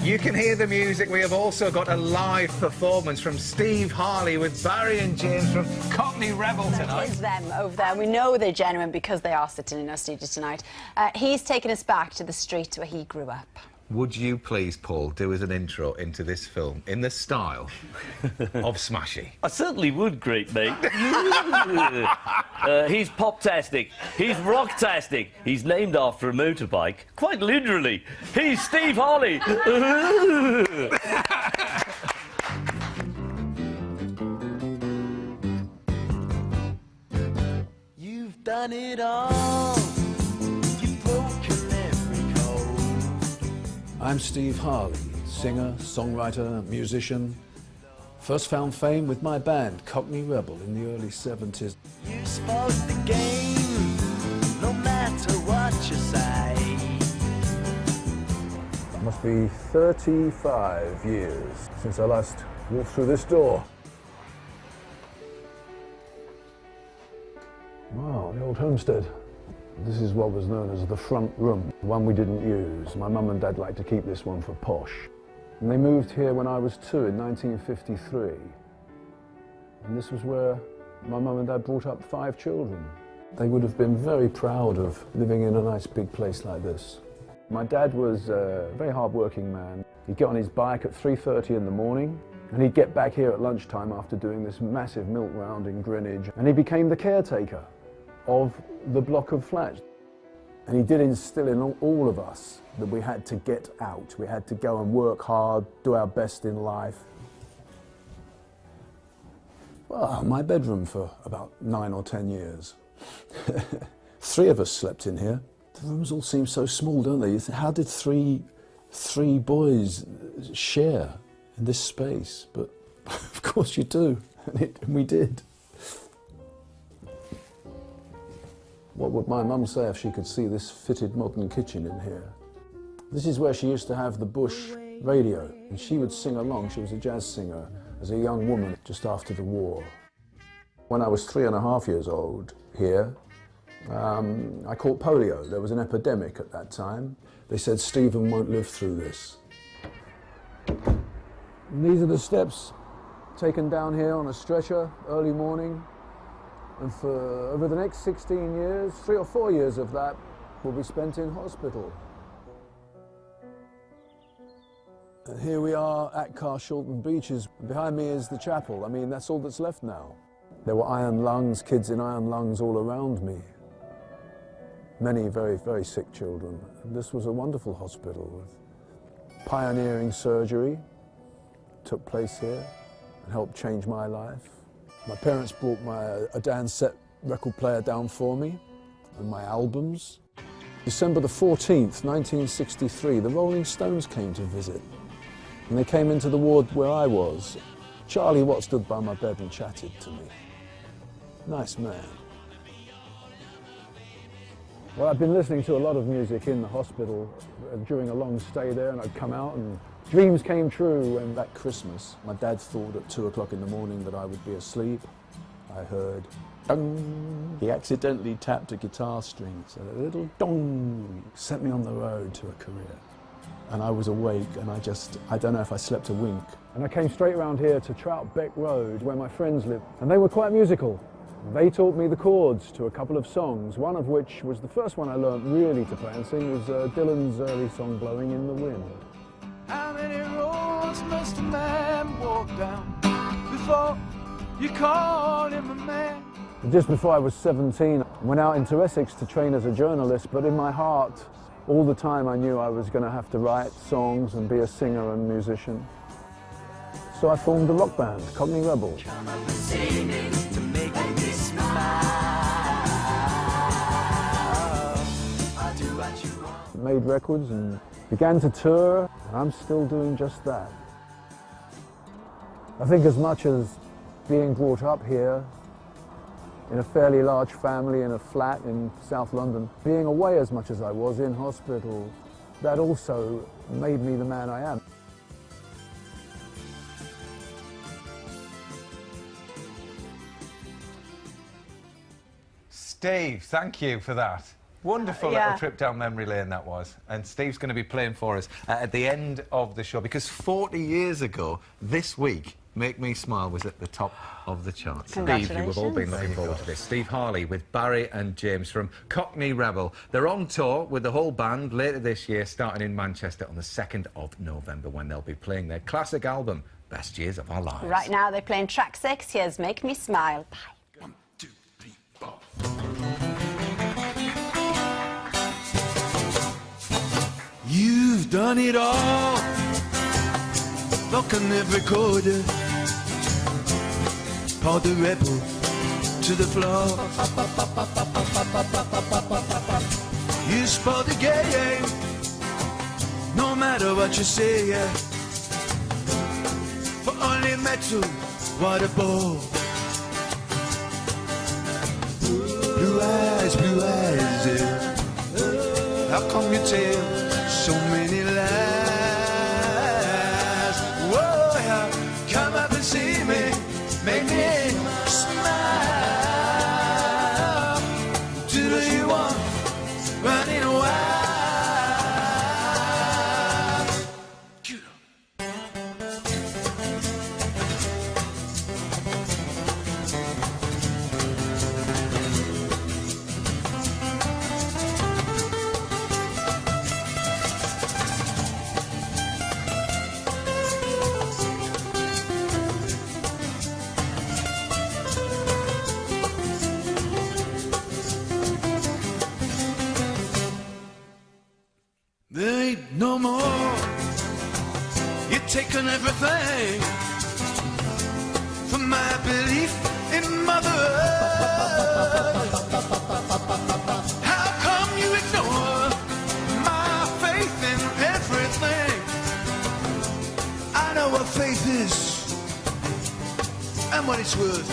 You can hear the music. We have also got a live performance from Steve Harley with Barry and James from Cockney Rebel tonight. That is them over there. We know they're genuine because they are sitting in our studio tonight. He's taken us back to the streets where he grew up. Would you please, Paul, do us an intro into this film in the style of Smashy? I certainly would, great mate. He's pop-tastic. He's rock-tastic. He's named after a motorbike, quite literally. He's Steve Harley. You've done it all. You've broken every code. I'm Steve Harley, singer, songwriter, musician. First found fame with my band, Cockney Rebel, in the early 70s. You spoke the game, no matter what you say. It must be 35 years since I last walked through this door. Wow, the old homestead. This is what was known as the front room, the one we didn't use. My mum and dad liked to keep this one for posh. And they moved here when I was 2 in 1953. And this was where my mum and dad brought up 5 children. They would have been very proud of living in a nice big place like this. My dad was a very hard-working man. He'd get on his bike at 3:30 in the morning, and he'd get back here at lunchtime after doing this massive milk round in Greenwich, and he became the caretaker of the block of flats. And he did instill in all of us that we had to get out. We had to go and work hard, do our best in life. Well, my bedroom for about 9 or 10 years. 3 of us slept in here. The rooms all seem so small, don't they? You think, how did three boys share in this space? But of course you do, and we did. What would my mum say if she could see this fitted modern kitchen in here? This is where she used to have the Bush radio, and she would sing along. She was a jazz singer as a young woman just after the war. When I was 3.5 years old here, I caught polio. There was an epidemic at that time. They said Stephen won't live through this. And these are the steps taken down here on a stretcher early morning. And for over the next 16 years, 3 or 4 years of that will be spent in hospital. And here we are at Carshalton Beaches. Behind me is the chapel. I mean, that's all that's left now. There were iron lungs, kids in iron lungs all around me. Many very, very sick children. And this was a wonderful hospital with pioneering surgery. Took place here and helped change my life. My parents brought a Dan set record player down for me and my albums. December the 14th, 1963, the Rolling Stones came to visit. And they came into the ward where I was. Charlie Watt stood by my bed and chatted to me. Nice man. Well, I've been listening to a lot of music in the hospital during a long stay there, and I'd come out and dreams came true. And that Christmas, my dad thought at 2 o'clock in the morning that I would be asleep. I heard dong. He accidentally tapped a guitar string, so a little dong sent me on the road to a career. And I was awake, and I don't know if I slept a wink. And I came straight around here to Troutbeck Road, where my friends lived, and they were quite musical. They taught me the chords to a couple of songs, one of which was the first one I learnt really to play and sing, was Dylan's early song, Blowing in the Wind. How many roads must a man walk down before you call him a man? Just before I was 17, I went out into Essex to train as a journalist, but in my heart, all the time I knew I was going to have to write songs and be a singer and musician. So I formed a rock band, Cockney Rebel. Made records and began to tour, and I'm still doing just that. I think as much as being brought up here in a fairly large family in a flat in South London, being away as much as I was in hospital, that also made me the man I am. Steve, thank you for that. Wonderful Yeah. little trip down memory lane that was. And Steve's going to be playing for us at the end of the show, because 40 years ago, this week, Make Me Smile was at the top of the charts. Steve, you have all been looking forward to this. Steve Harley with Barry and James from Cockney Rebel. They're on tour with the whole band later this year, starting in Manchester on the 2nd of November, when they'll be playing their classic album, Best Years of Our Lives. Right now, they're playing track 6. Here's Make Me Smile. Bye. 1, 2, 3, 4. You've done it all. Look on every recorder. Pour the rebel to the floor. You spoil the game, no matter what you say. Yeah. For only metal, what a bore. Blue eyes, yeah. How come you tell so many lies? Whoa, yeah. Come up and see me, make me smile. Do you want running wild? There ain't no more. You're taking everything from my belief in Mother Earth. How come you ignore my faith in everything? I know what faith is and what it's worth.